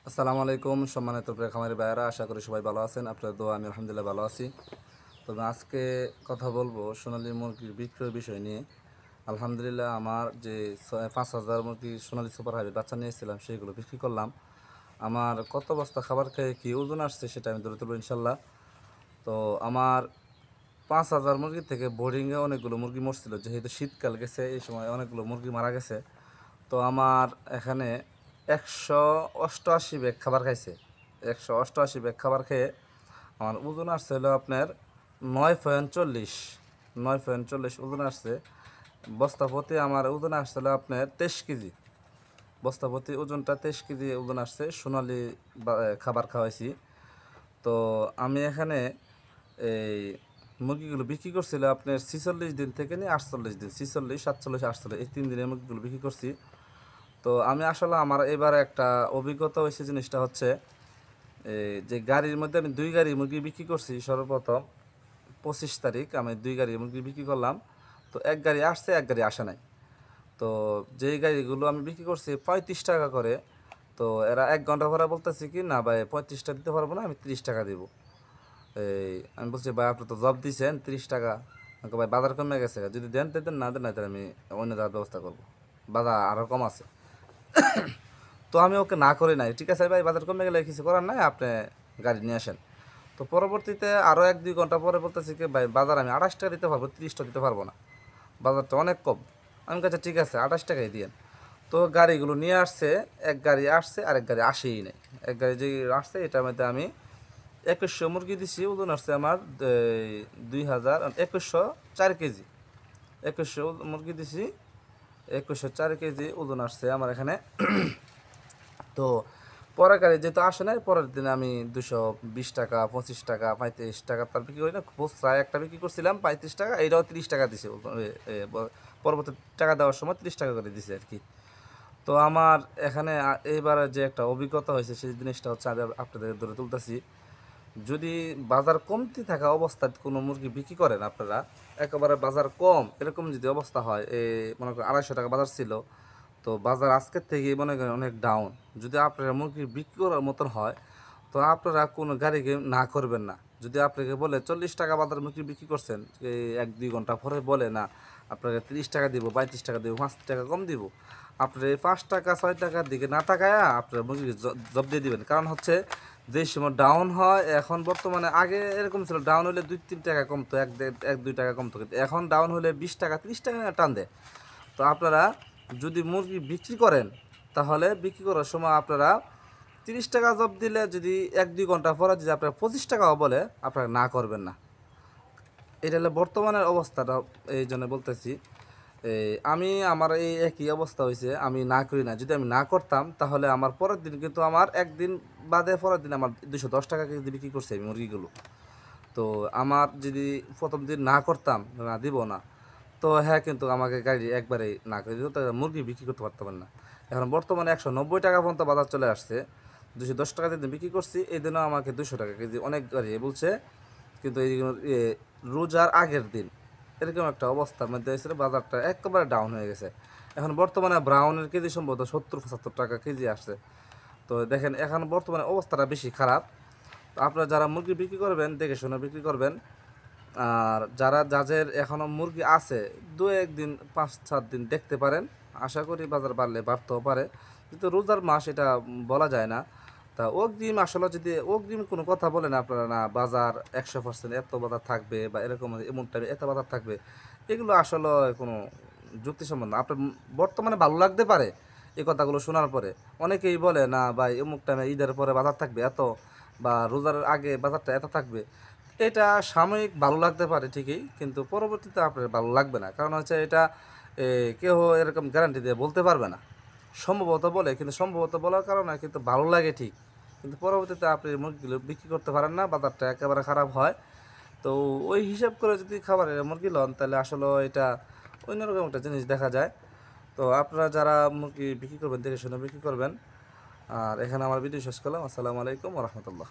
আসসালামু আলাইকুম সম্মানিত প্রিয় খামারি ভাইয়েরা, আশা করি সবাই ভালো আছেন। আপনার দোয়া আমি আলহামদুলিল্লাহ ভালো আছি। তবে আজকে কথা বলবো সোনালী মুরগির বিক্রয়ের বিষয় নিয়ে। আলহামদুলিল্লাহ আমার যে 5,000 মুরগি সোনালী সুপার হাইব্রিড বাচ্চা নিয়েছিলাম সেগুলো বিক্রি করলাম। আমার কত বস্তা খাবার খেয়ে কী ওজন আসছে সেটা আমি ধরে তুলব ইনশাল্লাহ। তো আমার 5,000 মুরগি থেকে বোর্ডিংয়ে অনেকগুলো মুরগি মরছিল, যেহেতু শীতকাল গেছে এই সময় অনেকগুলো মুরগি মারা গেছে। তো আমার এখানে 188 ব্যাগ খাবার খাইছে। 188 ব্যাগ খাবার খেয়ে আমার ওজন আসছে হলো আপনার 9.40 9.40 ওজন আসছে। বস্তা প্রতি আমার ওজন আসছে হলো আপনার 23 কেজি। বস্তা প্রতি ওজনটা 23 কেজি ওজন আসছে। সোনালি খাবার খাওয়াইছি। তো আমি এখানে এই মুরগিগুলো বিক্রি করছিল আপনার 46 দিন থেকে নিয়ে 48 দিন, 46, 47, 48 এই 3 দিনের মুরগিগুলো বিক্রি করছি। তো আমি আসলে আমার এবারে একটা অভিজ্ঞতা হয়েছে, জিনিসটা হচ্ছে যে গাড়ির মধ্যে আমি 2 গাড়ি মুরগি বিক্রি করছি। সর্বপ্রথম 25 তারিখ আমি 2 গাড়ি মুরগি বিক্রি করলাম। তো এক গাড়ি আসছে, এক গাড়ি আসে নাই। তো যেই গাড়িগুলো আমি বিক্রি করছি 35 টাকা করে, তো এরা 1 ঘন্টা পরে বলতেছি কি না ভাই 35টা দিতে পারবো না, আমি 30 টাকা দিব। আমি বলছি ভাই আপনি তো জব দিয়েছেন 30 টাকা, আমাকে ভাই বাজার কমে গেছে, যদি দেন দেন, না দেন না দেন, আমি অন্য যাওয়ার ব্যবস্থা করবো, বাজার আরও কম আছে। তো আমি ওকে না করি নাই, ঠিক আছে ভাই বাজার কমে গেলে কিছু করার নাই, আপনি গাড়ি নিয়ে আসেন। তো পরবর্তীতে আরও 1-2 ঘন্টা পরে বলতেছি কি ভাই বাজার আমি 28 টাকা দিতে পারবো, 30টা দিতে পারবো না, বাজারটা অনেক কম। আমি কাছে ঠিক আছে 28 টাকাই দিয়েন। তো গাড়িগুলো নিয়ে আসছে, এক গাড়ি আসছে আর এক গাড়ি আসেই নাই। এক গাড়ি যে আসছে এটার মধ্যে আমি 2100 মুরগি দিছি, ওজন আসছে আমার 2104 কেজি। 2100 মুরগি দিছি, 2104 কেজি ওজন আসছে আমার এখানে। তো পরের গাড়ি যেহেতু আসে নাই, পরের দিনে আমি 220 টাকা, 25 টাকা, 35 টাকা তার বিক্রি করি না, খুচরা একটা বিক্রি করছিলাম 35 টাকা, এইটাও 30 টাকা দিছে। পরবর্তী টাকা দেওয়ার সময় 30 টাকা করে দিছে আর কি। তো আমার এখানে এইবার যে একটা অভিজ্ঞতা হয়েছে সেই জিনিসটা হচ্ছে আমি আপনাদের ধরে তুলতেছি। যদি বাজার কমতি থাকা অবস্থায় কোনো মুরগি বিক্রি করেন আপনারা, একেবারে বাজার কম এরকম যদি অবস্থা হয়, মনে করেন 250 টাকা বাজার ছিল, তো বাজার আজকের থেকে মনে করেন অনেক ডাউন, যদি আপনারা মুরগি বিক্রি করার মতন হয়, তো আপনারা কোনো গাড়িকে না করবেন না। যদি আপনাকে বলে 40 টাকা বাজার মুরগি বিক্রি করছেন, এই 1-2 ঘন্টা পরে বলে না আপনাকে 30 টাকা দিব, 35 টাকা দিব, 5 টাকা কম দিব, আপনার এই 5 টাকা 6 টাকার দিকে না তাকায়া আপনার মুরগি জব দিয়ে দিবেন। কারণ হচ্ছে যে সময় ডাউন হয়, এখন বর্তমানে আগে এরকম ছিল ডাউন হলে 2-3 টাকা কমতো, 1-2 টাকা কমতো, কিন্তু এখন ডাউন হলে 20 টাকা 30 টাকা টান দেয়। তো আপনারা যদি মুরগি বিক্রি করেন, তাহলে বিক্রি করার সময় আপনারা 30 টাকা জব দিলে যদি 1-2 ঘন্টা পরে যদি আপনারা 25 টাকাও বলে, আপনারা না করবেন না। এটা হলো বর্তমানের অবস্থাটা, এই জন্য বলতেছি। আমি আমার এই একই অবস্থা হয়েছে, আমি না করি না। যদি আমি না করতাম তাহলে আমার পরের দিন কিন্তু আমার একদিন বাদে পরের দিন আমার 210 টাকা কেজি বিক্রি করছে আমি মুরগিগুলো। তো আমার যদি প্রথম দিন না করতাম, না দিব না, তো হ্যাঁ কিন্তু আমাকে গাড়ি একবারেই না করে দিত, তাহলে মুরগি বিক্রি করতে পারতাম না। এখন বর্তমানে 190 টাকা পর্যন্ত বাজার চলে আসছে। 210 টাকা দিন বিক্রি করছি, এই দিনও আমাকে 200 টাকা কেজি অনেক গাড়ি বলছে। কিন্তু এই রোজার আগের দিন এরকম একটা অবস্থার মধ্যে এসে বাজারটা একেবারে ডাউন হয়ে গেছে। এখন বর্তমানে ব্রাউনের কেজি সম্ভবত 70-75 টাকা কেজি আসছে। তো দেখেন এখন বর্তমানে অবস্থাটা বেশি খারাপ। তো আপনারা যারা মুরগি বিক্রি করবেন দেখে শুনে বিক্রি করবেন। আর যাদের এখনও মুরগি আছে, 2-1 দিন 5-7 দিন দেখতে পারেন, আশা করি বাজার বাড়লে বাড়তেও পারে। কিন্তু রোজার মাস এটা বলা যায় না। তা অগ্রিম আসলে যদি অগ্রিম কোনো কথা বলেন আপনারা, না বাজার 100% এত বাজার থাকবে বা এরকম এমন টাইমে এত বাজার থাকবে, এগুলো আসলে কোনো যুক্তিসম্মত না। আপনার বর্তমানে ভালো লাগতে পারে এই কথাগুলো শোনার পরে, অনেকেই বলে না ভাই অমুক টাইমে ঈদের পরে বাজার থাকবে এত, বা রোজার আগে বাজারটা এত থাকবে। এটা সাময়িক ভালো লাগতে পারে ঠিকই, কিন্তু পরবর্তীতে আপনার ভালো লাগবে না। কারণ হচ্ছে এটা কেউ এরকম গ্যারান্টি দিয়ে বলতে পারবে না। সম্ভবত বলে, কিন্তু সম্ভবত বলার কারণে কিন্তু ভালো লাগে ঠিক, কিন্তু পরবর্তীতে আপনি মুরগিগুলো বিক্রি করতে পারেন না, বাজারটা একেবারে খারাপ হয়। তো ওই হিসাব করে যদি খাবারের মুরগি লন, তাহলে আসলে এটা অন্যরকম একটা জিনিস দেখা যায়। তো আপনারা যারা মুরগি বিক্রি করবেন দেখে শুনে বিক্রি করবেন। আর এখানে আমার ভিডিও শেষ করলাম। আসসালামু আলাইকুম ওয়া রাহমাতুল্লাহ।